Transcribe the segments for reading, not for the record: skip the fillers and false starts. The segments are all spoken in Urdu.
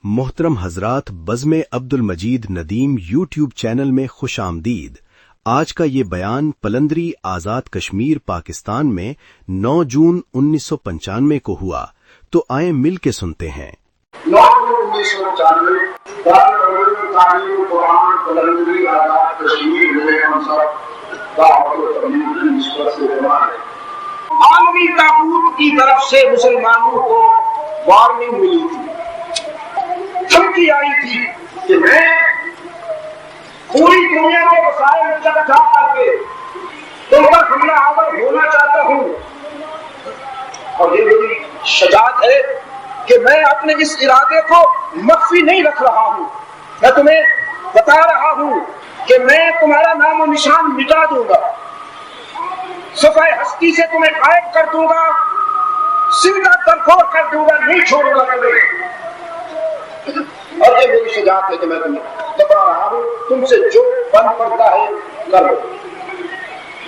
محترم حضرات، بزم عبد المجید ندیم یوٹیوب چینل میں خوش آمدید۔ آج کا یہ بیان پلندری آزاد کشمیر پاکستان میں 9 جون 1995 کو ہوا، تو آئیں مل کے سنتے ہیں۔ 9 جون 1995 دارالعلوم قرآن پلندری آزاد کشمیر میں ہم سب دعوت و تبلیغ کی نسبت سے جمع ہیں۔ عالمی طاغوت کی طرف سے مسلمانوں کو وارننگ ملی تھی، دھمکی آئی تھی کہ میں پوری دنیا کے وسائل اکٹھا کر کے تم پر حملہ آور ہونا چاہتا ہوں، اور یہ میری شجاعت ہے کہ میں اپنے اس ارادے کو مخفی نہیں رکھ رہا ہوں۔ میں تمہیں بتا رہا ہوں کہ میں تمہارا نام و نشان مٹا دوں گا، صفحہ ہستی سے تمہیں غائب کر دوں گا، زندہ درخور کر دوں گا، نہیں چھوڑوں گا تمہیں۔ اور یہ میری شجاعت ہے کہ میں تمہیں بتا رہا ہوں، تم سے جو بن پڑتا ہے کر لو۔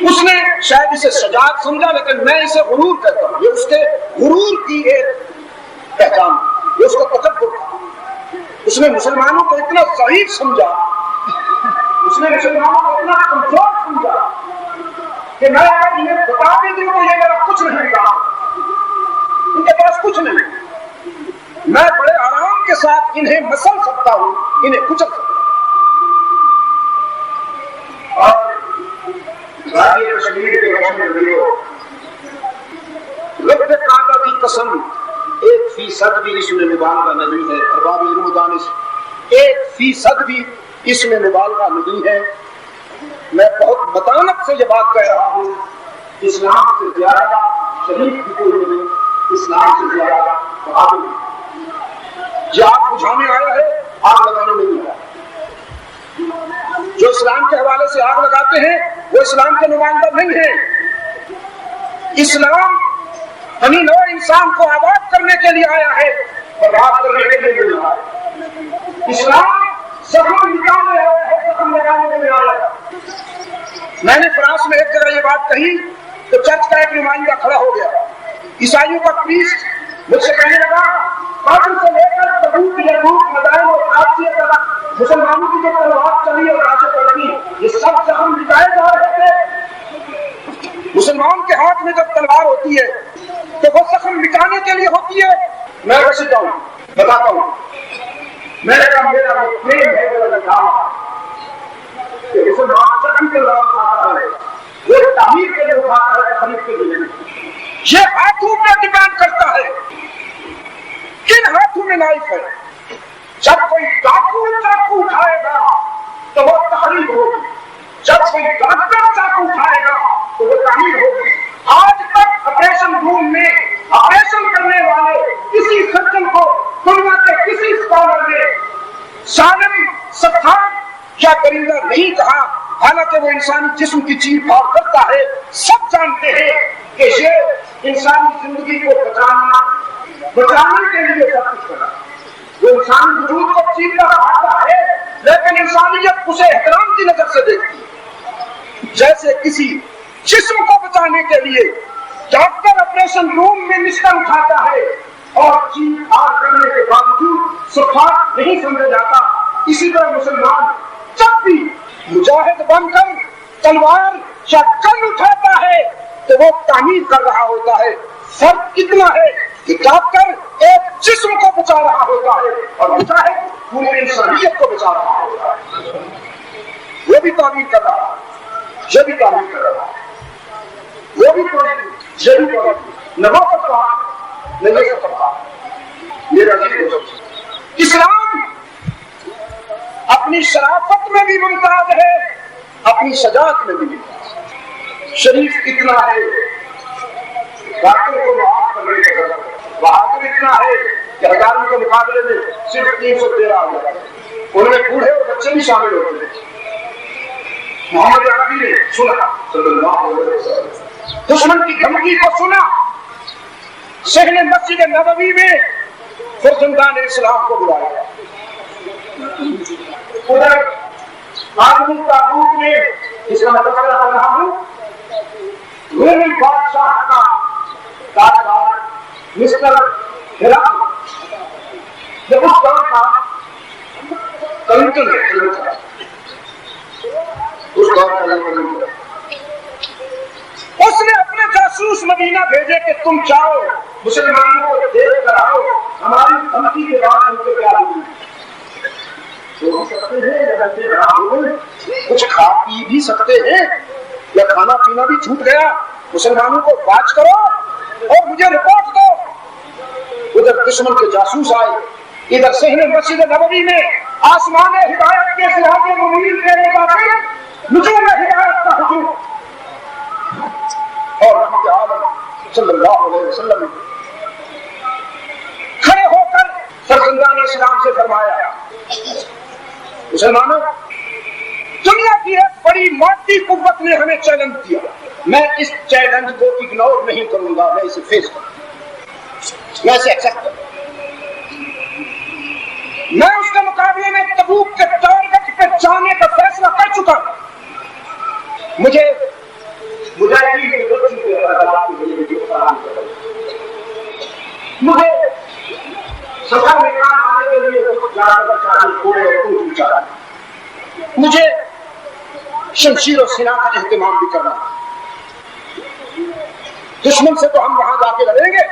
اس نے شاید اسے شجاعت سمجھا، لیکن میں اسے غرور کہتا ہوں۔ یہ اس کے غرور کی ایک پہچان، یہ اس کا تکبر تھا۔ اس نے مسلمانوں کو اتنا ضعیف سمجھا، اس نے مسلمانوں کو اتنا کمزور سمجھا کہ میں انہیں بتا بھی دوں کہ یہ میرا کچھ نہیں کہا، ان کے پاس کچھ نہیں، میں بڑے آرام کے ساتھ انہیں مسل سکتا ہوں، انہیں کچل سکتا ہوں۔ اور غازی کشمیر کے روشن نبیوں، رب کعبہ کی قسم 1% بھی اس میں مبالغہ نہیں ہے، ارباب علم و دانش 1% بھی اس میں مبالغہ نہیں ہے۔ میں بہت متانت سے یہ بات کہہ رہا ہوں، اسلام سے زیادہ شریف بھی کوئی نہیں، اسلام سے زیادہ بہادر نہیں۔ یہ آگ بجھانے آیا ہے، آگ لگانے نہیں آیا۔ جو اسلام کے حوالے سے آگ لگاتے ہیں وہ اسلام کے نمائندہ نہیں ہیں۔ اسلام بنی نوع انسان کو آباد کرنے کے لیے آیا ہے، برباد کرنے کے لیے نہیں آیا۔ اسلام زخم مٹانے آیا ہے، زخم لگانے نہیں آیا۔ میں نے فرانس میں ایک جگہ یہ بات کہی تو چرچ کا ایک نمائندہ کھڑا ہو گیا، عیسائیوں کا پریسٹ مجھ سے کہنے لگا، قابل سے لے کر تبوک یرموک مدائن اور قادسیہ تک مسلمانوں کی جو تلوار چلی اور راشد پڑی، یہ سب زخم مٹائے جا رہے تھے۔ مسلمان کے ہاتھ میں جب تلوار ہوتی ہے تو وہ زخم مٹانے کے لیے ہوتی ہے۔ میں رسیدہ ہوں، بتاتا ہوں، میں نے کہا میرا مطمئن ہے میرا لکھا کہ مسلمان زخم کے لوگ اٹھاتا ہے، وہ تعمیر کے لیے اٹھاتا ہے، خرید کے لیے نہیں۔ یہ ہاتھوں پر ڈیپینڈ کرتا ہے، کن ہاتھوں میں نائف ہے۔ جب کوئی ڈاکو چاقو اٹھائے گا تو وہ تحریک ہوگی، جب کوئی ڈاکٹر چاقو اٹھائے گا تو وہ تعمیر ہوگی۔ آج تک آپریشن روم میں آپریشن کرنے والے کسی سرجن کو دنیا کے کسی اسکالر نے ظالم، ستار یا درندہ نہیں کہا، حالانکہ وہ انسانی جسم کی چیر پھاڑ کرتا ہے۔ سب جانتے ہیں کہ یہ انسانی زندگی کو بچانے کے لیے سب کچھ کرا، وہ انسانی وجود کو چیرتا پھاڑتا ہے، لیکن انسانیت اسے احترام کی نظر سے دیکھتی ہے۔ جیسے کسی جسم کو بچانے کے لیے ڈاکٹر آپریشن روم میں نشتر اٹھاتا ہے اور چیر پھاڑ کرنے کے باوجود سفاق نہیں سمجھا جاتا، اسی طرح مسلمان جب بھی مجاہد بن کر تلوار یا گن اٹھاتا ہے تو وہ تعمیر کر رہا ہوتا ہے۔ فرق اتنا ہے کہ ڈاکٹر ایک جسم کو بچا رہا ہوتا ہے اور مجاہد پوری انسانیت کو بچا رہا ہوتا ہے۔ وہ بھی تعمیر کر رہا ہے، یہ بھی تعمیر کر رہا ہے، وہ بھی تعمیر، یہ بھی تعمیر، نہ وہ کرتا نہ یہ کرتا۔ میرا اسلام اپنی شرافت میں بھی ممتاز ہے، اپنی شجاعت میں بھی ممتاز ہے۔ شریف اتنا ہے ڈاکٹر کو معاف کرنے کا ضرورت ہے، بہادر اتنا ہے کہ ہزاروں کے مقابلے میں صرف 313 ہو جاتے ہیں، ان میں بوڑھے اور بچے بھی شامل ہوتے ہیں۔ محمد عربی نے سنا صلی اللہ علیہ وسلم، دشمن کی دھمکی کو سنا، صحن مسجد نبوی میں فرزندان اسلام کو بلایا۔ ادھر عالمی طاغوت میں جس کا مطلب کر رہا ہوں، رومی بادشاہ کا تاجدار مسٹر ہرقل جب اس دور کا کلنٹن اس نے اپنے جاسوس مدینہ بھیجے کہ تم جاؤ مسلمانوں کو دیکھ کر آؤ ہماری دھمکی کے بعد ان کو کیا کچھ کھا پی بھی سکتے ہیں یا کھانا پینا بھی چھوٹ گیا مسلمانوں کو واچ کرو اور مجھے رپورٹ دو. ادھر دشمن کے جاسوس آئے ادھر صحن مسجد نبوی میں آسمان ہدایت کے سراغ منیر دینے کا نجوم ہدایت کا ہجوم اور رحمت عالم صلی اللہ علیہ وسلم کھڑے ہو کر فرزندان اسلام سے فرمایا مسلمانوں دنیا کی ایک بڑی مادی قوت نے ہمیں چیلنج کیا میں اس چیلنج کو اگنور نہیں کروں گا میں اسے فیس کروں میں اسے ایکسپٹ کروں میں اس کے مقابلے میں تبوک کے ٹارگٹ پہ جانے کا فیصلہ کر چکا ہوں مجھے سفر میں کام آنے کے لیے مجھے شمشیر و سلاح کا اہتمام بھی کرنا دشمن سے تو ہم وہاں جا کے لڑیں گے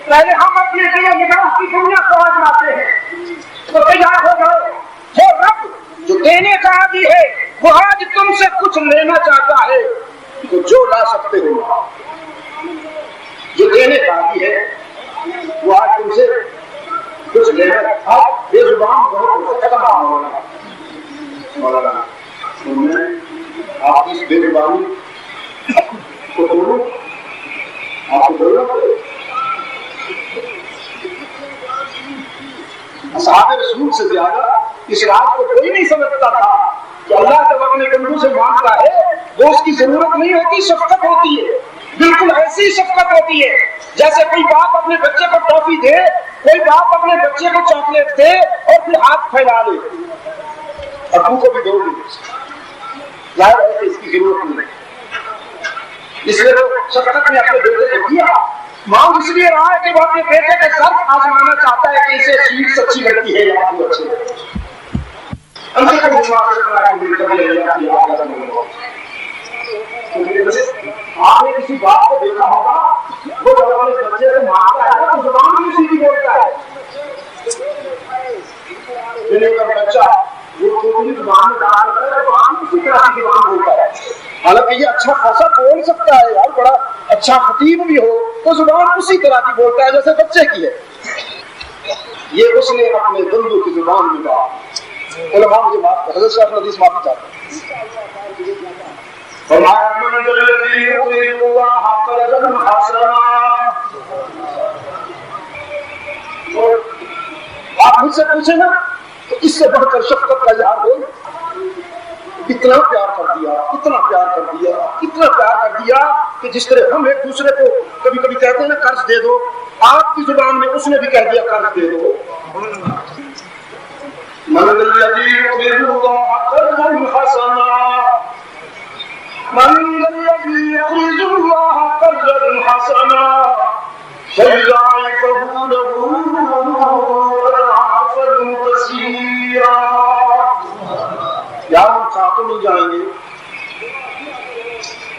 پہلے ہم اپنے لیے نگاہ کی دنیا کو آزماتے ہیں تو تیار ہو جاؤ وہ رب جو دینے کا عادی ہے وہ آج تم سے کچھ لینا چاہتا ہے تو جو لا سکتے ہو جو دینے کا عادی ہے وہ آج تم سے کچھ لینا آپ بے زبان بہت ختم مولانا آپ اس بے زبانی کو بولو آپ کو ضرورت اصحاب رسول سے زیادہ اس رات کو کوئی نہیں سمجھتا تھا کہ اللہ جب اپنے بندوں سے مانگتا ہے وہ اس کی ضرورت نہیں ہوتی شفقت ہوتی ہے بالکل ایسی شفقت ہوتی ہے جیسے کوئی باپ اپنے بچے کو ٹافی دے کوئی باپ اپنے بچے کو چاکلیٹ دے اور پھر ہاتھ پھیلا دے ابو کو بھی دو دے ظاہر ہے کہ اس کی ضرورت نہیں اس لیے وہ شفقت نے اپنے بیٹے کو دیا ماں اس لیے رہا ہے کہ وہ اپنے بیٹے کا ظرف آزمانا چاہتا ہے کہ اسے چیز سچی لگتی ہے یا وہ اچھی آپ نے کسی بات کو دیکھا ہوگا وہ جب اپنے بچے سے مانگتا ہے تو زبان بھی سیدھی بولتا ہے بچہ حالانکہ یہ اچھا خاصا بول سکتا ہے یار بڑا اچھا خطیب بھی ہو تو زبان اسی طرح کی بولتا ہے جیسے بچے کی ہے یہ اس نے اپنے بندوں کی زبان میں کہا علماء مجھے معاف کر حضرت صاحب حدیث معافی چاہتے ہیں آپ مجھ سے پوچھیں نا تو اس سے بڑھ کر شفقت کا اظہار ہو اتنا پیار کر دیا اتنا پیار کر دیا اتنا پیار کر دیا کہ جس طرح ہم ایک دوسرے کو کبھی کبھی کہتے ہیں نا قرض دے دو آپ کی زبان میں اس نے بھی کہہ دیا قرض دے دو من الذي يقرض الله قرضا حسنا من الذي يقرض الله قرضا حسنا فيضاعفه له اضعافا كثيرا یا ہم کھا تو نہیں جائیں گے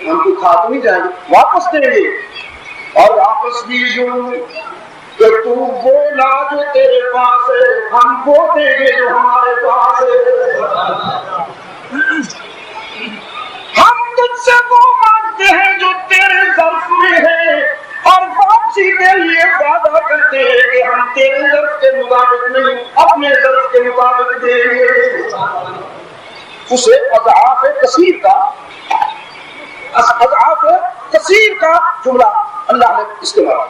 ہم کو کھا تو نہیں جائیں گے واپس دیں گے اور واپس بھی یوں کہ تو وہ لا جو تیرے پاس ہے ہم وہ دیں گے جو ہمارے پاس ہے ہم تجھ سے وہ مانگتے ہیں جو تیرے ظرف میں ہے اور واپسی کے لیے وعدہ کرتے ہیں کہ ہم تیرے ظرف کے مطابق نہیں اپنے ظرف کے مطابق دیں گے اسے اضعاف کثیر کا جملہ اللہ نے استعمال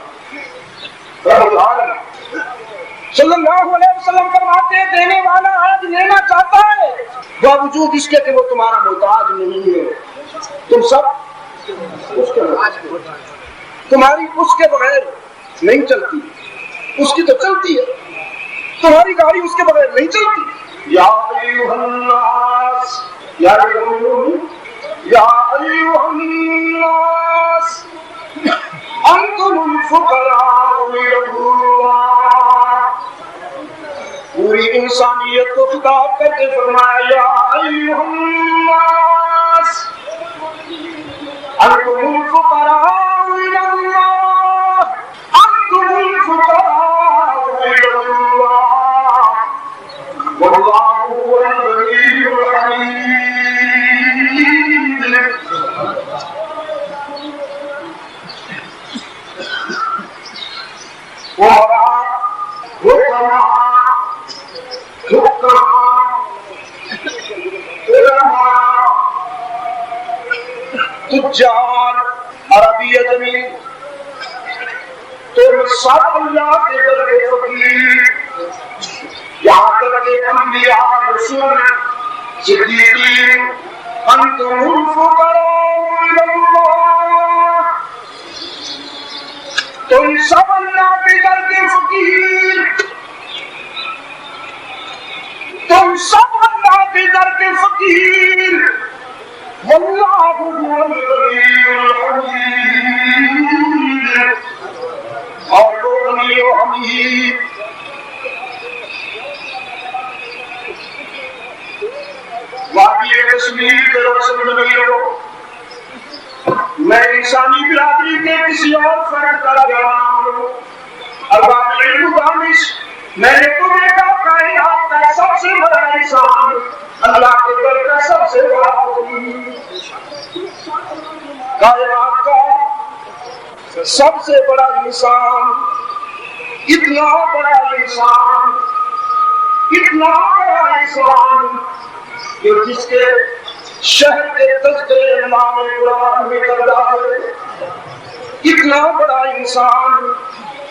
صلی اللہ علیہ وسلم فرماتے ہیں دینے والا آج لینا چاہتا ہے باوجود اس کے کہ وہ تمہارا محتاج نہیں ہے تم سب اس کے تمہاری اس کے بغیر نہیں چلتی اس کی تو چلتی ہے تمہاری گاڑی اس کے بغیر نہیں چلتی یا ایھا الناس یا ایھا الناس انتم الفقراء الى اللہ پوری انسانیت کو خطاب کر کے فرمایا یا ایھا الناس انتم الفقراء الی اللہ انتم الفقراء الی اللہ واللہ هو الغنی الحمید. تجار عربی اجمی تم سب اللہ کے در کے فقیر، یہاں تک کہ انبیاء رسول صدیقین انتم الفقراء الی اللہ، تم سب اللہ کے در کے فقیر، تم سب اللہ کے در کے فقیر، واللہ هو الغنی الحمید، اور وہ غنی و حمید. وادی کشمیر کے روشن ضمیروں، میں انسانی برادری کے کسی اور فرد کا جوان ہوں. ارباب علم و دانش، میں نے تمہیں کہا کائنات کا سب سے بڑا انسان، اللہ کے در کا سب سے بڑا کائنات کا سب سے بڑا انسان، اتنا بڑا انسان، اتنا بڑا انسان کہ جس کے شہر کے تذکرے امام قرآن میں کرتا ہے، اتنا بڑا انسان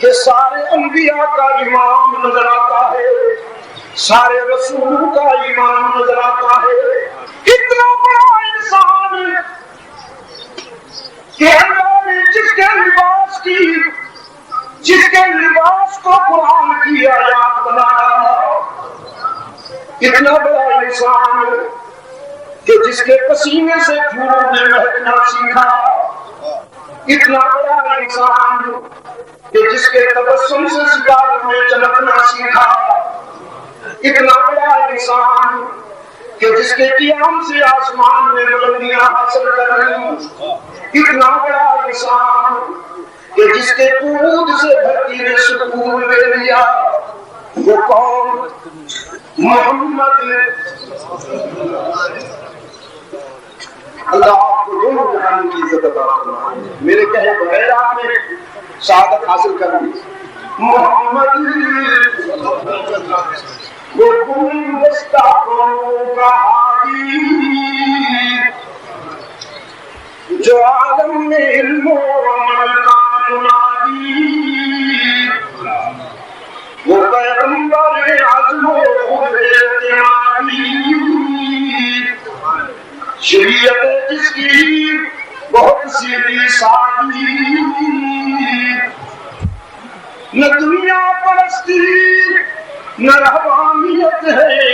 کہ سارے انبیاء کا امام نظر آتا ہے، سارے رسولوں کا امام نظر آتا ہے. اتنا بڑا انسان کہ اللہ نے جس کے لباس کو قرآن کی آیات بنایا، اتنا بڑا انسان کہ جس کے پسینے سے پھولوں نے مہکنا سیکھا، اتنا بڑا انسان کہ جس کے تبسم سے ستاروں میں چمکنا سیکھا، اتنا بڑا انسان کہ جس کے قیام سے آسمان میں بلندیاں حاصل کر رہی، اتنا بڑا انسان کہ جس کے قعود سے دھرتی نے سکون لے لیا، وہ کون؟ محمد. اللہ آپ کو دونوں جہان کی عزت عطا فرمائے. میرے کہے بغیر آپ نے سعادت حاصل کر لی. محمد وہ گلدستہ کا ہادی، جو عالم میں علم و عمل کا منادی، وہ پیغمبر عزم و خود اعتمادی، شریعت جس کی بہت سیدھی سادی، نہ دنیا پرستی نہ رحمانیت ہے،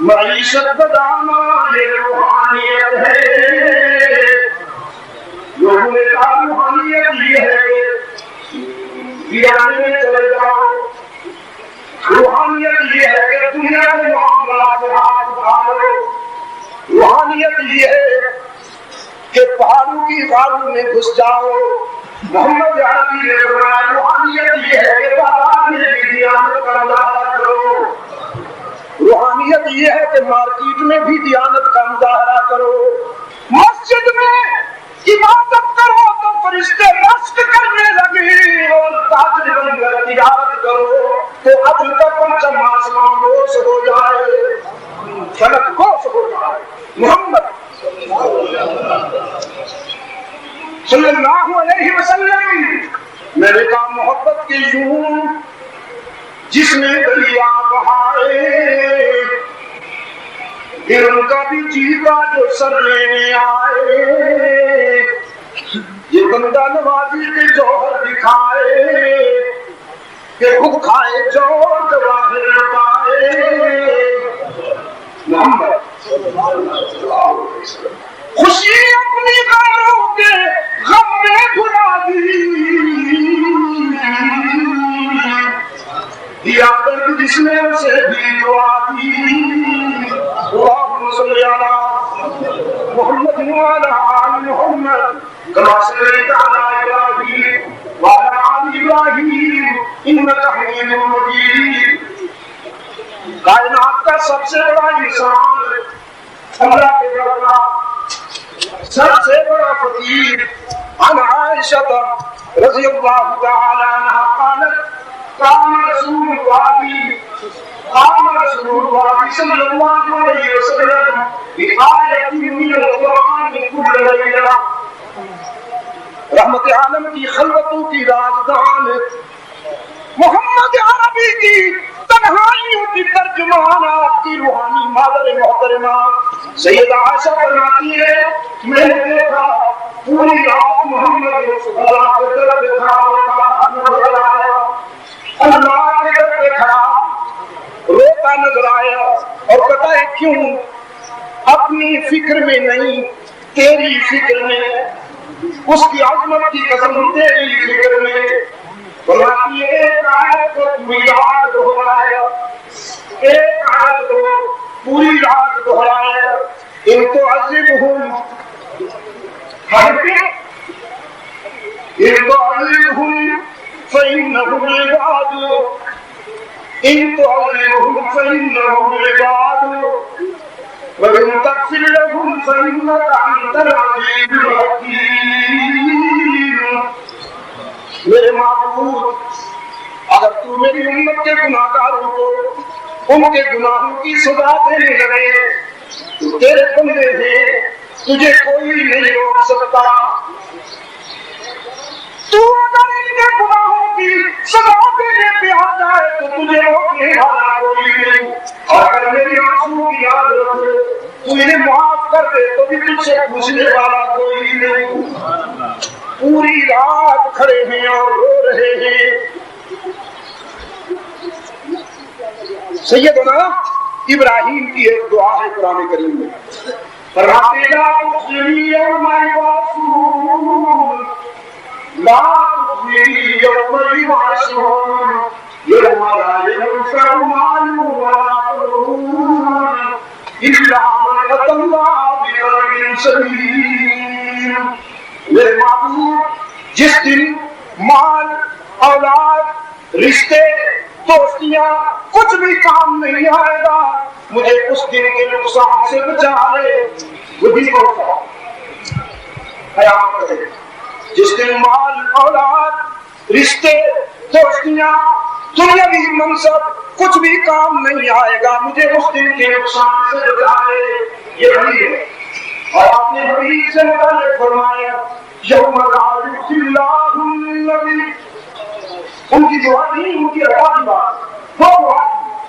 معیشت بدانا یہ روحانیت ہے. لوگوں نے کہا روحانیت یہ ہے ویرانے میں چلے جاؤ، روحانیت یہ ہے کہ دنیا کے معاملات سے ہاتھ اٹھاؤ، روحانیت یہ ہے کہ پہاڑوں کی غاروں میں گھس جاؤ. محمد عربی نے فرمایا روحانیت یہ ہے کہ بازار میں بھی دیانت کا مظاہرہ کرو، روحانیت یہ ہے کہ مارکیٹ میں بھی دیانت کا مظاہرہ کرو، مسجد میں عبادت کرو تو فرشتے رشک کرنے لگے، اور تاجر بن کر تجارت کرو تو عدل کا پرچم آسمان بوس ہو جائے، فلک گوش ہو جائے. محمد صلی اللہ علیہ وسلم، میں نے کہا محبت کے یوں جس نے دریا بہائے، پھر ان کا بھی جیتا جو سر لینے آئے، یہ بندہ نوازی کے جوہر دکھائے کہ خود کھائے جو جواہر پائے. محمد خوشی اپنی غیروں کے غم میں بھلا دی، دیا کر نے اسے بھی دعا دی اللہم صلی علی محمد وعلی آل محمد کما صلیت علی ابراہیم وعلی آل ابراہیم انک حمید مجید۔ کائنات کا سب سے بڑا انسان اللہ کے بڑا سب سے بڑا فقیر عن عائشہ رضی اللہ تعالی عنہا قالت قام رسول اللہ صلی اللہ علیہ وسلم بآیت من القرآن کل لیلہ۔ رحمت عالم کی خلوتوں کی رازدان محمد عربی کی تنہائیوں کی ترجمان آپ کی روحانی مادر محترمہ سیدہ عائشہ فرماتی ہے میں نے دیکھا پوری رات محمد رسول اللہ کے طرف دیکھا اللہ کے طرف دیکھا روتا نظر آیا اور کہتا ہے کیوں اپنی فکر میں نہیں تیری فکر میں، اس کی عظمت کی قسم تیری فکر میں۔ فرماتی ہے ایک آیت کو پوری رات دہرایا، ایک آیت کو پوری رات دہرایا ان تو عذبہم ان تو عذبہم فإنہم عباد ان تو عذبہم فإنہم عباد وَإِن تَغْفِرْ لَهُمْ فَإِنَّكَ أَنْتَ الْعَزِيزُ الْحَكِيمُ۔ میرے معبود اگر تو میری امت کے گناہگاروں کو ان کے گناہوں کی سزا دینے لگے تو تیرے بندے ہیں، تجھے کوئی نہیں روک سکتا۔ تو اگر ان کے گناہوں کی سزا دینے پہ آ جائے تو تجھے روکنے والا کوئی نہیں، اور اگر میری آنسو کی یاد رکھے تو انہیں معاف کر دے تو بھی تجھ سے پوچھنے والا کوئی نہیں۔ پوری رات کھڑے ہیں اور رو رہے ہیں۔ سیدنا ابراہیم کی ایک دعا ہے قرآن کریم میں، فرماتے لا تخزنی یوم یبعثون لا تخزنی یوم یبعثون یوم لا ینفع مال ولا بنون الا من اتى اللہ بقلب سلیم۔ میرے معبود جس دن مال اولاد رشتے دوستیاں کچھ بھی کام نہیں آئے گا مجھے اس دن کے نقصان سے بچا لے، وہی ہوگا قیامت ہے۔ جس دن مال اولاد رشتے دوستیاں دنیاوی منصب کچھ بھی کام نہیں آئے گا مجھے اس دن کے نقصان سے بچا لے، یہ وہی ہے۔ اور آپ نے حدیث سے متعلق فرمایا یوم لا یخزی اللہ النبی، ان کی دعا نہیں ان کی عطا کی بات، وہ دعا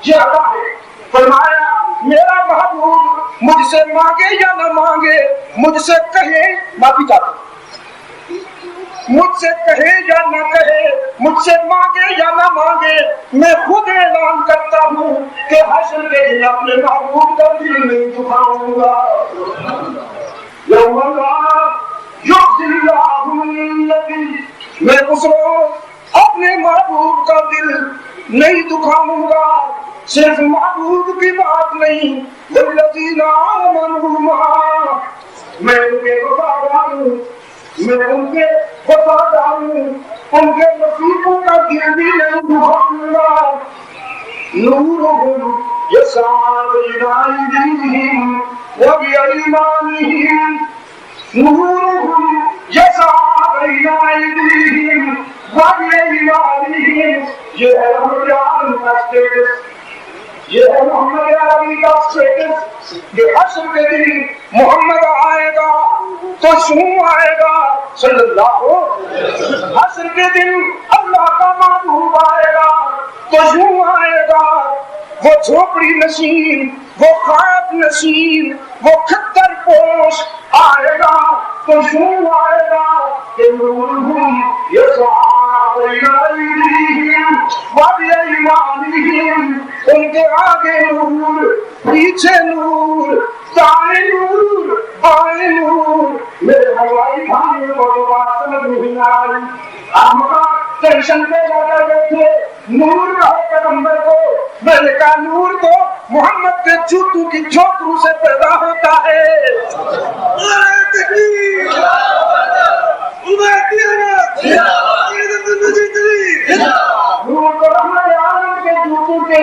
یہ عطا ہے۔ فرمایا میرا محبوب مجھ سے مانگے یا نہ مانگے، مجھ سے کہے معافی چاہتا ہوں، مجھ سے کہے یا نہ کہے، مجھ سے مانگے یا نہ مانگے، میں خود اعلان کرتا ہوں کہ حشر کے دن اپنے محبوب کا دل نہیں دکھاؤں گا۔ یوم لا یخزی اللہ النبی، میں اس روز اپنے محبوب کا دل نہیں دکھاؤں گا۔ صرف محبوب کی بات نہیں، والذین آمنوا معہ، میں ان کے وفادار ہوں، میں ان کے وفادار ہوں، ان کے نصیبوں کا دل بھی نہیں دکھاؤں گا۔ نورہم یسعی بین ایدیہم وبایمانہم، نورہم یسعی بین ایدیہم وبایمانہم، یہ ہے ہمارا کا اسٹیٹس، یہ ہے محمد عربی کا اسٹیٹس کہ حشر کے دن محمد آئے گا تو شوں آئے گا صلی اللہ علیہ، حشر کے دن اللہ کا محبوب آئے گا تو شوں آئے گا، وہ جھوپڑی نشین، وہ خواب نشین، وہ کھتر پوش آئے گا تو شوں آئے گا کہ نورہم یسعی بین ایدیہم وبایمانہم، ان کے آگے نور، پیچھے نور، دائیں نور، آئے نور میرے ہوائی بھائی کو بات سمجھ نہیں آئی آپ ٹینشن پہ جا کر بیٹھے نور کہو پیغمبر کو میں نے کہا نور تو محمد کے جوتوں کی جھوپڑوں سے پیدا ہوتا ہے نور تو رحمت عالم کے جوتوں کے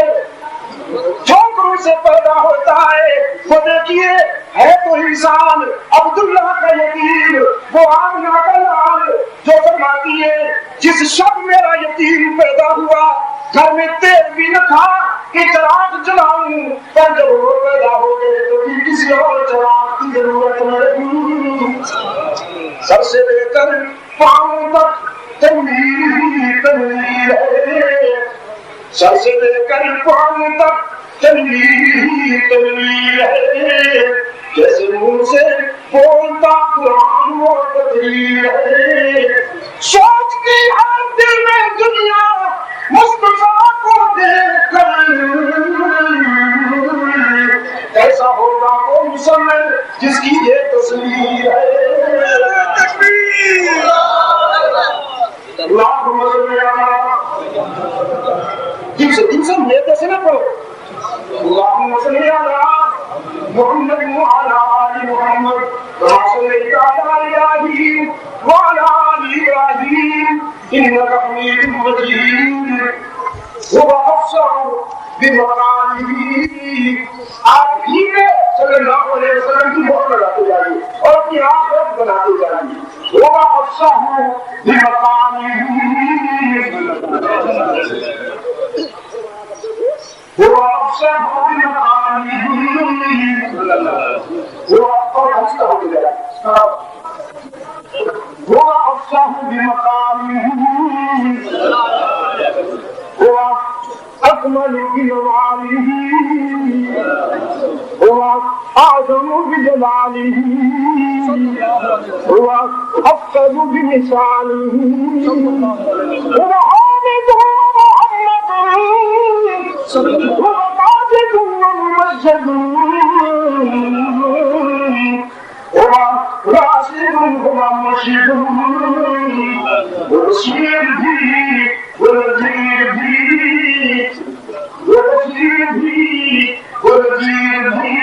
جھوپڑوں سے پیدا ہوتا ہے وہ دیکھیے ہے تو انسان عبداللہ کا یتیم وہ آمنہ کا لال جو فرماتی ہے جس شب میرا یتیم پیدا ہوا گھر میں تیل بھی نہ تھا کہ چراغ جلاؤں پر جب وہ پیدا ہو گئے تو کسی اور چراغ کی ضرورت نہ رہی سر سے لے کر پاؤں تک تنویر ہی تنویر ہے سر سے لے کر پاؤں تک تنویر ہی تنویر ہے جیسے منہ سے بولتا قرآن و تدبیر ہے سوچتی ہر دل میں دنیا مصطفیٰ کو دیکھ کر ایسا ہوگا وہ مسلمان جس کی یہ تصویر ہے تکبیر اللہم صلی علی دن سے میرے سے نہ پڑھو اللہم صلی علی محمد وعلی آل محمد كما صليت على إبراهيم وعلى آل إبراهيم إنك حميد مجيد وأفصح بمقامه آپ ہی میں صلی اللہ علیہ وسلم کی بہت لگاتے جائیے اور اپنی آخرت بناتے جائیے وأفصح بمقامه هو أفصح بمقامه هو أفصح بمقامه هو أكمل بجماله هو أعظم بجلاله هو أفقد بمثاله هو حامد ومحمد هو ماجد وممجد هو راشد هو مرشد ورشيد به ونذير به ورشيد به ونذير به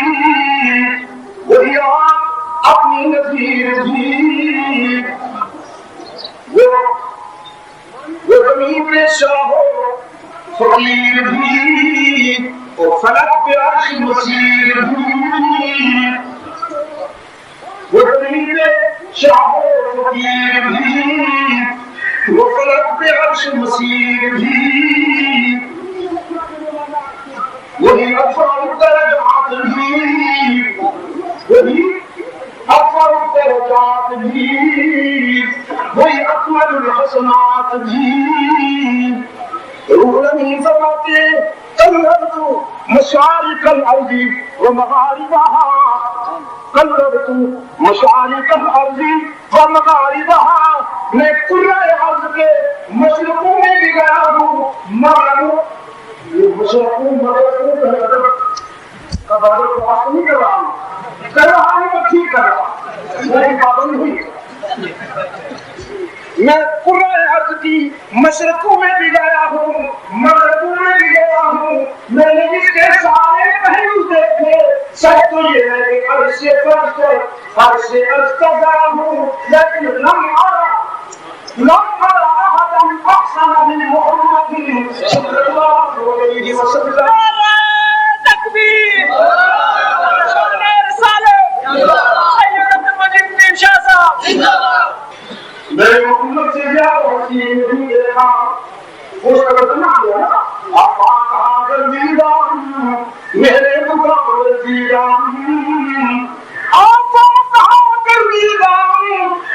وهي اپنی نذیر بھی وہ زمین پہ شاہ فقیر بھی وہ فلک پہ عرش مسیر بھی وہ زمین پہ شاہ فقیر بھی وہ فلک پہ عرش مسیر بھی وہی افضل درجات بھی وہی افضل درجات بھی وہی اکمل الحسنات بھی روح الامین فرماتے قلبت مشارق الارض ومغاربها قلبت مشارق الارض ومغاربها میں قرۂ ارض کے مشرقوں میں بھی گیا ہوں مغربوں مشرقوں مغربوں کا بارے کو بات نہیں کر رہا ہوں تو ٹھیک کر رہا ہوں میری پابند ہوئی میں قرۂ ارض کی مشرقوں میں بھی گیا ہوں مغربوں میں بھی گیا ہوں میں نے اس کے سارے پہلو دیکھے سچ تو یہ ہے کہ عرش سے عرش تک گیا ہوں لیکن لم أرى أحدا أحسن من محمد صلى الله عليه وسلم تكبير میرے محمد سے زیادہ حسین نہیں دیکھا اس کا بتنا گیا آپ کہاں کر دیدہ میرے مقام رسیدہ آپ کہاں کر دیدہ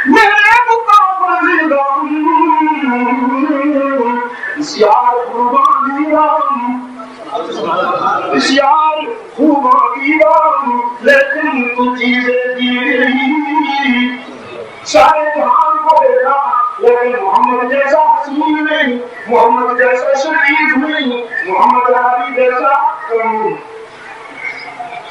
میرے مقام رسیدہ اسیار قربان دیدہ اسیار قربان دیدہ لیکن تو چیزیں دی سارے جہان کو دیکھا لیکن محمد جیسا حسین نہیں محمد جیسا شریف نہیں محمد علی جیسا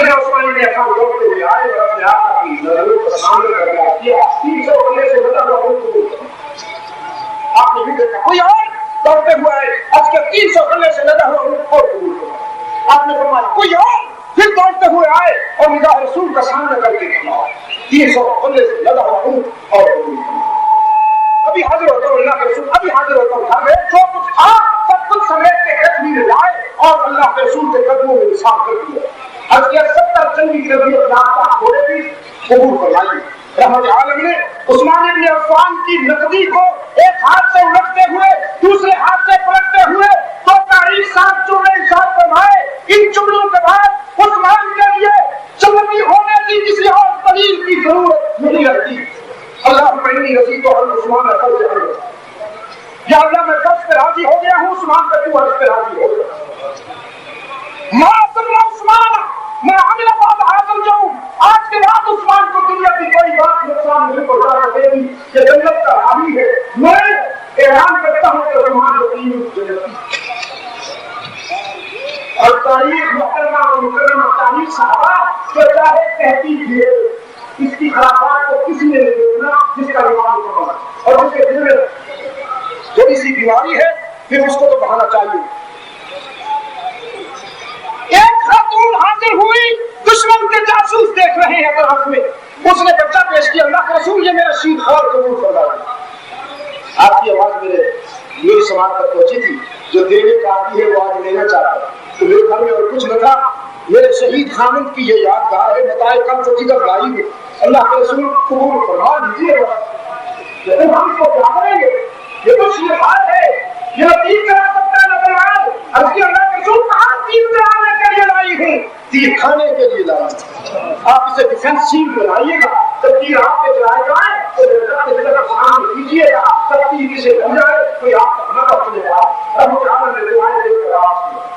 خلیفہ عثمانی نے اپنا دوڑتے ہوئے آئے اور اپنے آقا کی نظروں کا سامنے کر دیا 300 بندے سے بتا ہوا قبول کرنا. آپ نے بھی دیکھا کوئی اور دوڑتے ہوئے آئے آج کے 300 بندے سے لگا ہوا اور قبول کرنا. آپ نے فرمایا کوئی اور پھر دوڑتے ہوئے آئے اور نگاہ رسول کا سامنے کر کے فرمایا 300 بندے سے لگا ہوا اور قبول کرنا. ابھی حاضر ہوتا ہوں اللہ کے رسول, ابھی حاضر ہوتا ہوں گھر میں, جو کچھ تھا سب کچھ سمیٹ کے کشمیر میں لائے اور اللہ کے رسول کے قدموں میں نثار کر دیا. حج کے 70 چندی کے لیے راستہ گھوڑے بھی قبول کروائی. رحمت عالم نے عثمان بن عفان کی نقدی کو ایک ہاتھ سے الٹتے ہوئے دوسرے ہاتھ سے پلٹتے ہوئے تو تاریخ صاحب جملے ارشاد فرمائے. ان جملوں کے بعد عثمان کے لیے جنتی ہونے کی کسی اور دلیل کی ضرورت نہیں رہتی. اللہ پہلی رضی تو عثمان اصل سے ہو یا اللہ میں سب سے راضی ہو گیا ہوں, عثمان کا تو عرض پہ راضی ہو گیا. معاذ عثمان میں عامل بعد حاضر جاؤں. آج کے بعد عثمان کو دنیا کی کوئی بات نقصان نہیں پہنچا سکے گی. یہ جنت کا حامی ہے. میں اعلان کرتا ہوں کہ عثمان جنتی اور تاریخ محترمہ و مکرمہ تاریخ صحابہ جو چاہے کہتی تھی اس کی خرابات کو کسی نے نہیں دیکھنا جس کا ایمان مکمل اور جس کے دل میں تھوڑی سی بیماری ہے پھر اس کو تو بہانا چاہیے. ایک خاتون حاضر ہوئی, دشمن کے جاسوس دیکھ رہے ہیں طرف میں, اس نے بچہ پیش کیا. اللہ کے رسول یہ میرا شہید خور قبول فرما رہا. آپ کی آواز میری سماعت تک پہنچی تھی. جو دینے کا آتی ہے وہ آج لینا چاہتا ہے. تو میرے گھر میں اور کچھ نہ تھا. میرے شہید خامد کی یہ یادگار ہے. بتائے کم سے جگر لائی ہے. اللہ کے رسول قبول فرما دیجیے. لیکن ہم اس کو کیا کریں گے؟ یہ تو شیخار ہے, یہ تیر کرا سکتا ہے نظر. اب کی اللہ کے رسول کہاں تیر کرانے کے لیے لائی ہوں؟ تیر کھانے کے لیے لائی. آپ اسے ڈیفینس شیلڈ بنائیے گا. جب تیر آپ کے چلائے جائیں تو سامنے کیجیے گا. سب تیر سے بن جائے کوئی آپ کا نہ کر چلے گا.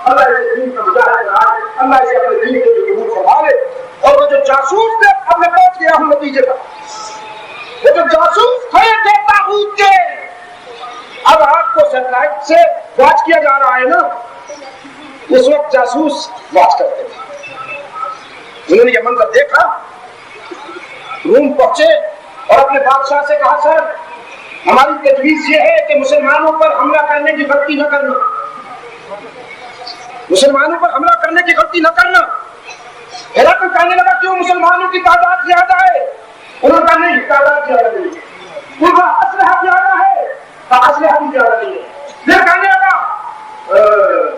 اللہ اسے دین کا مجاہد بنائے, اللہ اسے اپنے دین کے لیے قبول فرما لے. اور وہ جو جاسوس تھے, اب میں پہنچ گیا ہوں نتیجے پر, وہ جو جاسوس تھے طاغوت کے, اب آپ کو سیٹلائٹ سے واچ کیا جا رہا ہے نا. اس وقت جاسوس واچ کرتے تھے. انہوں نے یہ منظر دیکھا, روم پہنچے اور اپنے بادشاہ سے کہا سر ہماری تجویز یہ ہے کہ مسلمانوں پر حملہ کرنے کی غلطی نہ کرنا, مسلمانوں پر حملہ کرنے کی غلطی نہ کرنا. ہرقل کہنے لگا کیوں مسلمانوں کی تعداد زیادہ ہے؟ انہوں نے کہا نہیں تعداد زیادہ نہیں, پورا اسلحہ زیادہ ہے, اسلحہ بھی زیادہ نہیں ہے. پھر کہنے لگا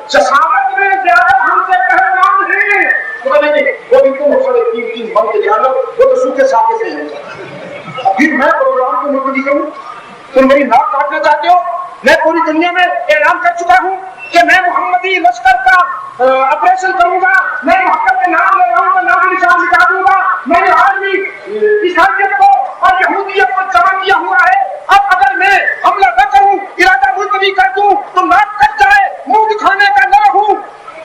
جسامت میں زیادہ ہم سے پہلوان ہیں. نہیں وہ بھی تم سڑے 3 بن کے جانا, وہ تو سوکھے ساکے سے ہیں. پھر میں پروگرام کو ملتوی کروں, تم میری ناک کاٹنا چاہتے ہو؟ میں پوری دنیا میں اعلان کر چکا ہوں کہ میں محمدی لشکر کا آپریشن کروں گا. میں محمد کے نام لے رہا ہوں, نام نشان مٹا دوں گا. میں نے آدمی عیسائیت کو اور یہودیت کو جمع کیا ہوا ہے. اب اگر میں حملہ نہ کروں, ارادہ ملتوی کر دوں تو ناک کٹ جائے, منہ دکھانے کا نہ رہوں.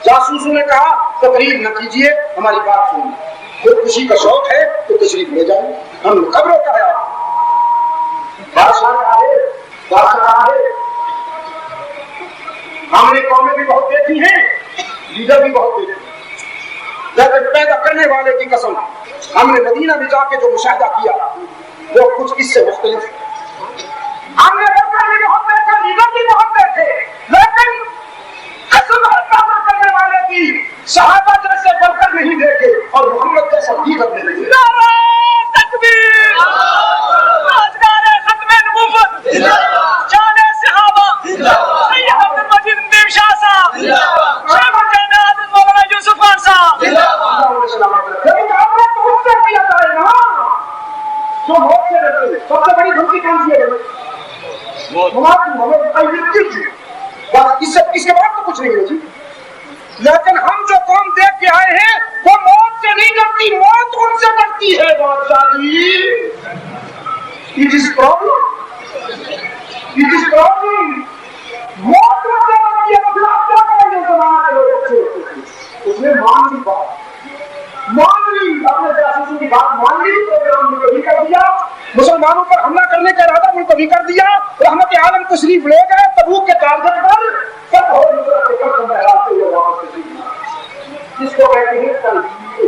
جاسوسوں نے کہا تقریر نہ کیجیے, ہماری بات سنیے. خود خوشی کا شوق ہے تو تشریف لے جائیں, ہم قبروں کا ہے. بادشاہ ہے, ہم نے قومیں بھی بہت دیکھی ہیں, لیڈر بھی بہت دیکھے, لیکن پیدا کرنے والے کی قسم ہم نے مدینہ میں جا کے جو مشاہدہ کیا وہ کچھ اس سے مختلف ہے. ہم نے ورکر بھی بہت دیکھا, لیڈر بھی بہت دیکھے, لیکن قسم پیدا کرنے والے کی صحابہ جیسے ورکر نہیں دیکھے اور محمد جیسا لیڈر نہیں دیکھے. نعرہ تکبیر, تاجدار ختم نبوت, جان صحابہ سید عبد المجید ندیم شاہ صاحب, شیخ الجنات مولانا یوسف خان صاحب. لیکن آپ نے تو اس سے کیا جائے نا جو بہت سے رہتے. سب سے بڑی دھمکی کون سی ہے؟ اس کے بعد تو کچھ نہیں ہے جی. لیکن ہم جو قوم دیکھ کے آئے ہیں وہ موت سے نہیں ڈرتی, موت ان سے ڈرتی ہے. بادشاہ جی it is problem, it is problem. موت ان سے ڈرتی ہے. تو آپ کیا کریں گے زمانہ کے لوگ اچھے ہوتے ہیں. اس نے مان لی بات, مان لی, اپنے جاسوسوں کی بات مان لی, پروگرام ملتوی کر دیا, مسلمانوں پر حملہ کرنے کا ارادہ ملتوی کر دیا. رحمت عالم تشریف لے گئے تبوک کے ٹارگٹ پر. سب ہو جس کو کہتے ہیں تلبیہ,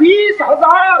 20,000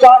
4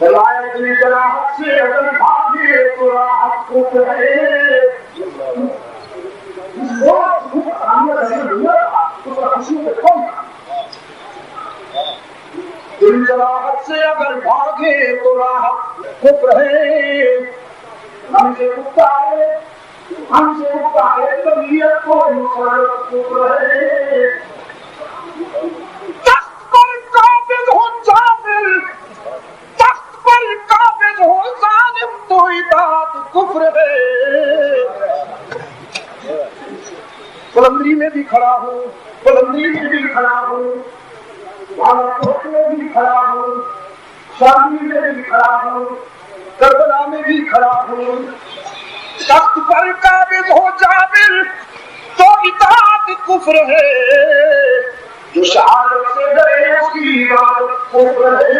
ولایت جراحت سے اگر بھاگے تو راحت کو ہے دل جراحت سے اگر بھاگے تو راحت کفر ہے ہم سے اٹھتا ہے طبیعت کو مسرت کفر ہے تخت پر قابض ہو جابر تخت پر قابض ہو ظالم تو اطاعت کفر ہے بلندری میں بھی کھڑا ہوں بلندری میں بھی کھڑا ہوں بالاکوٹ میں بھی کھڑا ہوں شامی میں بھی کھڑا ہوں کربلا میں بھی کھڑا ہوں تخت پر قابض ہو جابر تو اطاعت کفر ہے جو شہادت سے ڈرے اس کی عبادت کفر ہے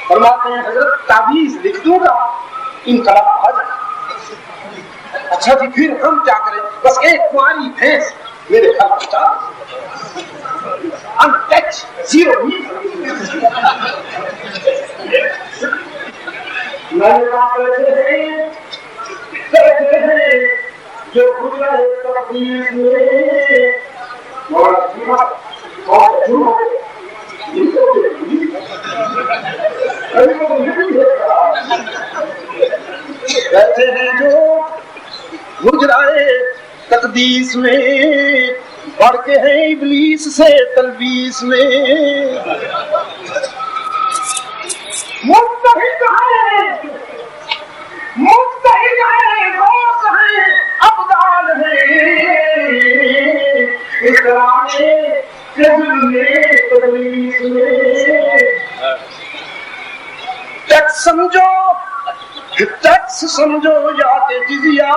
فرماتے ہیں حضرت تعویذ لکھ دوں گا انقلاب آ جائے اچھا جی پھر ہم کیا کریں بس ایک کماری بھینس میرے گھر پہنچا انٹچ زیرو کہتے ہیں جو خدا تقدیر میں کہتے ہیں جو گجرائے تقدیس میں بڑھ کے ہیں ابلیس سے تلبیس میں متحد ہیں روس ہیں ابدال ہیں اکرام تدلیس میں ٹیکس سمجھو یا جزیہ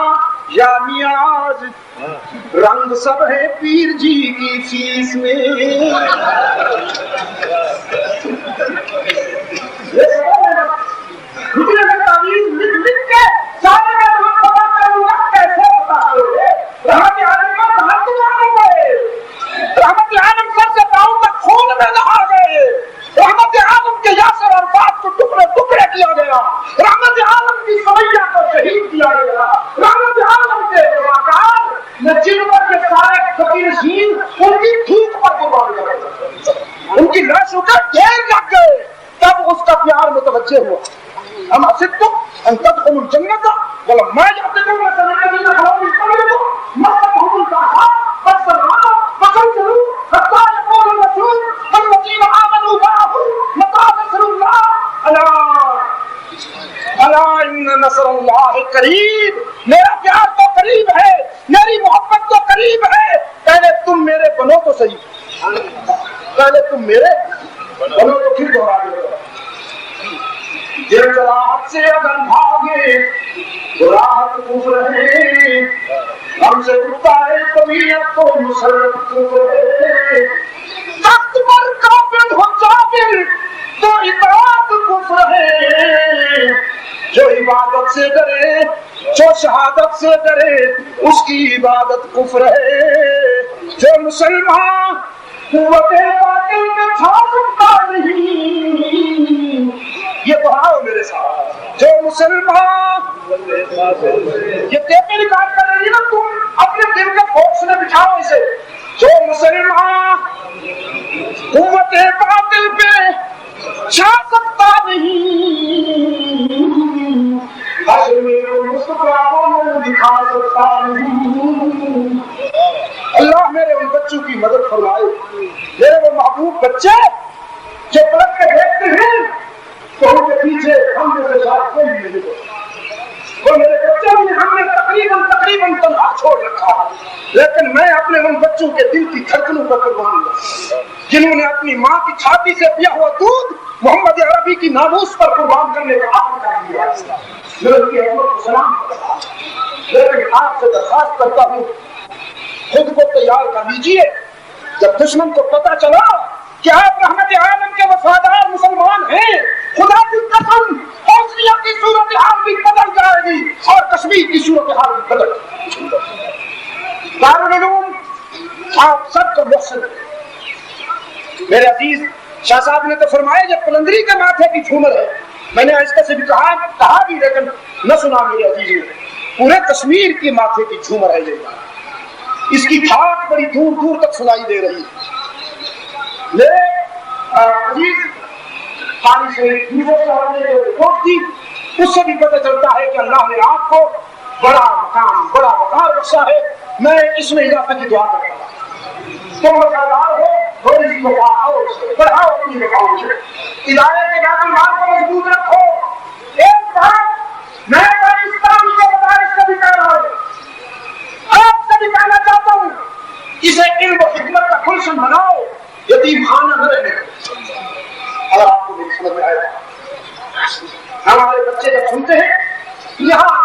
یا نیاز رنگ سب ہے پیر جی کی فیس میں تعویذ لکھ کے سارے میں پتا کروں گا کیسے پتا کرو گے رحمت عالم کا کہاں تم آ گئے رحمت عالم سر سے پاؤں تک خون میں نہا گئے رحمت عالم کے یاسر اور بات کو ٹکڑے ٹکڑے کیا گیا رحمت عالم کی سویا کو شہید کیا گیا رحمت عالم کے واقعات میں جنور کے سارے فقیر شین ان کی ٹھیک پر قربان کر گئے ان کی لاشوں کا ڈھیر لگ گئے تب اس کا پیار متوجہ ہوا ہم اسدتم ان تدخلوا الجنة ولما يأتكم مثل الذين خلوا من قبلكم مستهم البأساء والضراء وزلزلوا حتى يقول الرسول والذين آمنوا معه متى نصر الله ألا إن نصر الله قريب میرا پیار تو قریب ہے میری محبت تو قریب ہے پہلے تم میرے بنو تو صحیح پہلے تم میرے بنو تو پھر دوہرا دو دل راحت سے اگر بھاگے تو راحت کفر ہے ہم سے اٹھتا ہے طبیعت کو مسرت کفر ہے تخت پر قابض ہو جابر تو اطاعت کفر ہے جو عبادت سے ڈرے جو شہادت سے ڈرے اس کی عبادت کفر ہے جو مسلمان قوت باطل میں چھا سکتا نہیں یہ پڑھاؤ میرے ساتھ جو مسلمان یہ ٹیپیں ریکارڈ کر رہی ہے نا تم اپنے دل کے باکس میں بٹھاؤ اسے جو مسلمان قوت باطل پہ چھا سکتا نہیں مصطفیٰ کو دکھا سکتا نہیں اللہ میرے ان بچوں کی مدد فرمائے میرے وہ محبوب بچے جو پلٹ کے دیکھتے ہیں تو ان کے پیچھے ہم نے ساتھ کوئی نہیں وہ میرے بچوں نے ہم نے تقریباً تنہا چھوڑ رکھا لیکن میں اپنے ان بچوں کے دل کی دھڑکنوں پر قربان ہوں جنہوں نے اپنی ماں کی چھاتی سے پیا ہوا دودھ محمد عربی کی ناموس پر قربان کرنے کا عہد کر دیا میں ان کی عظمت کو سلام کرتا ہوں لیکن آپ سے درخواست کرتا ہوں خود کو تیار کر لیجیے جب دشمن کو پتا چلا کہ آپ رحمت عالم کے وفادار مسلمان ہیں خدا کی قسم حوثیہ کی صورتحال بھی بدل جائے گی اور کشمیر کی صورتحال بھی بدل جائے گی دارالعلوم آپ سب کو محسن میرے عزیز شاہ صاحب نے تو فرمایا یہ پلندری کے ماتھے کی جھومر ہے. میں نے آہستہ سے بھی کہا بھی لیکن نہ سنا میرے عزیز نے. پورے کشمیر کے ماتھے کی جھومر ہے یہ. اس کی ٹھاٹ بڑی دور دور تک سنائی دے رہی ہے. میرے عزیز خالی سے جو رپورٹ کی اس سے بھی پتہ چلتا ہے کہ اللہ نے آپ کو بڑا مقام بڑا وقار بخشا ہے. میں اس میں اضافے کی دعا کرتا ہوں. تم وفادار ہو تھوڑی سی بڑھاؤ اپنی مقام سے. ادارے کے بیت المال کو مضبوط رکھو. ایک بات میں پاکستان کے مدارس سے بھی کہہ رہا ہوں, آپ سے بھی کہنا چاہتا ہوں, اسے علم و حکمت کا گلشن بناؤ, یتیم خانہ نہ رہنے. اور آپ کو میری سمجھ میں آئے گا. ہمارے بچے جب سنتے ہیں یہاں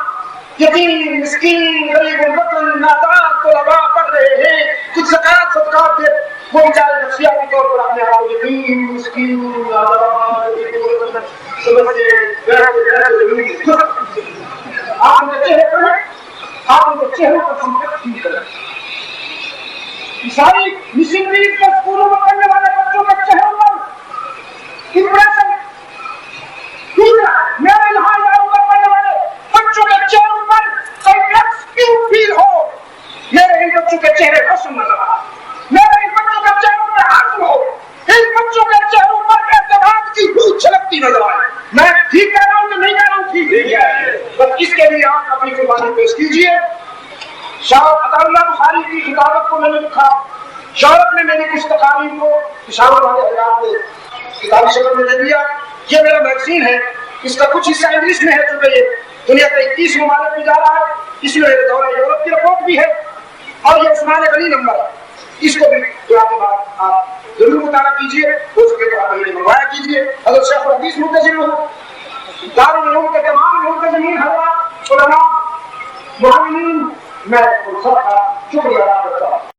یتیم مسکین غریب الوطن نادار طلباء پڑھ رہے ہیں, کچھ زکات صدقات دے, وہ بیچارے نفسیاتی طور پر اپنے آپ یتیم مسکین نادار سمجھتے آپ ان کے چہرے پر آپ ان کے چہروں پر سمجھ کریں. ساری مشنری کے اسکولوں میں پڑھنے والے بچوں کے چہروں پر امپریشن میرے یہاں پڑھنے والے بچوں کے چہروں پر کمپلیکس کیوں فیل ہو. میرے ان بچوں کے چہرے حسن نظر آ, میرے ان بچوں کے چہروں پر حسن ہو, ان بچوں کے چہروں پر اعتماد کی بھوک چھلکتی نظر آئے. میں ٹھیک کہہ رہا ہوں کہ نہیں کہہ رہا ہوں؟ ٹھیک ہے. بس اس کے لیے آپ اپنی قربانی پیش کیجیے. شاہ عطا اللہ بخاری کی کتابت کو میں نے لکھا. شہرت نے میری کچھ تقاریر کو پشاور والے حضرات نے کتابی شکل میں دے دیا. یہ میرا میگزین ہے, اس کا کچھ حصہ انگلش میں ہے چونکہ یہ دنیا کے 21 ممالک میں جا رہا ہے. اس میں دورہ یورپ کی رپورٹ بھی ہے اور یہ عثمان غنی نمبر ہے. اس کو بھی دعا کے بعد آپ ضرور مطالعہ کیجیے. ہو سکے تو آپ یہ منگوایا کیجیے. اگر شیخ الحدیث منتظم ہو, دارالعلوم کے تمام منتظمین حضرات علماء معاونین, میں ان سب کا شکریہ ادا کرتا ہوں.